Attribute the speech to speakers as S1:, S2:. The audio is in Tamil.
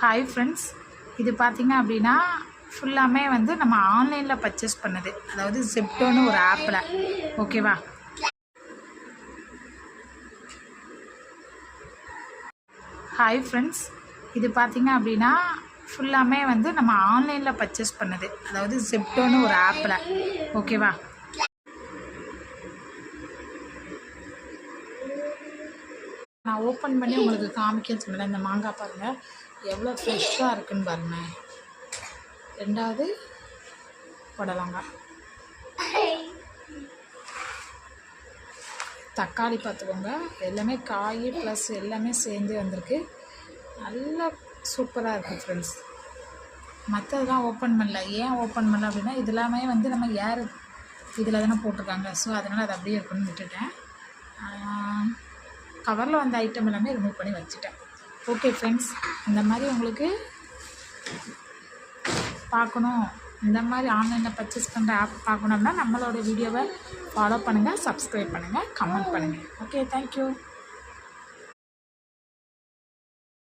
S1: ஹாய் ஃப்ரெண்ட்ஸ், இது பார்த்திங்க அப்படின்னா ஃபுல்லாமே வந்து நம்ம ஆன்லைனில் பர்ச்சேஸ் பண்ணது, அதாவது ஜெப்டோன்னு ஒரு ஆப்பில். ஓகேவா? ஹாய் ஃப்ரெண்ட்ஸ், இது பார்த்திங்க அப்படின்னா ஃபுல்லாமே வந்து நம்ம ஆன்லைனில் பர்ச்சேஸ் பண்ணது, அதாவது ஜெப்டோன்னு ஒரு ஆப்பில். ஓகேவா? நான் ஓப்பன் பண்ணி உங்களுக்கு காமிக்கன்னு சொன்னேன். இந்த மாங்காய் பாருங்கள் எவ்வளோ ஃப்ரெஷ்ஷாக இருக்குன்னு பாருங்கள். ரெண்டாவது புடலங்காய், தக்காளி பார்த்துக்கோங்க, எல்லாமே காய் ப்ளஸ் எல்லாமே சேர்ந்து வந்திருக்கு. நல்லா சூப்பராக இருக்குது ஃப்ரெண்ட்ஸ். மற்றதெல்லாம் ஓப்பன் பண்ணல. ஏன் ஓப்பன் பண்ணல அப்படின்னா இது எல்லாமே வந்து நம்ம ஏர் இதில் தானே போட்டிருக்காங்க. ஸோ அதனால் அது அப்படியே இருக்குன்னு விட்டுட்டேன். கவரில் வந்த ஐட்டம் எல்லாமே ரிமூவ் பண்ணி வச்சுட்டேன். ஓகே ஃப்ரெண்ட்ஸ், இந்த மாதிரி உங்களுக்கு பார்க்கணும், இந்த மாதிரி ஆன்லைனில் பர்ச்சேஸ் பண்ணுற ஆப் பார்க்கணும் அப்படின்னா நம்மளோட வீடியோவை ஃபாலோ பண்ணுங்கள், சப்ஸ்கிரைப் பண்ணுங்கள், கமெண்ட் பண்ணுங்கள். Okay, thank you.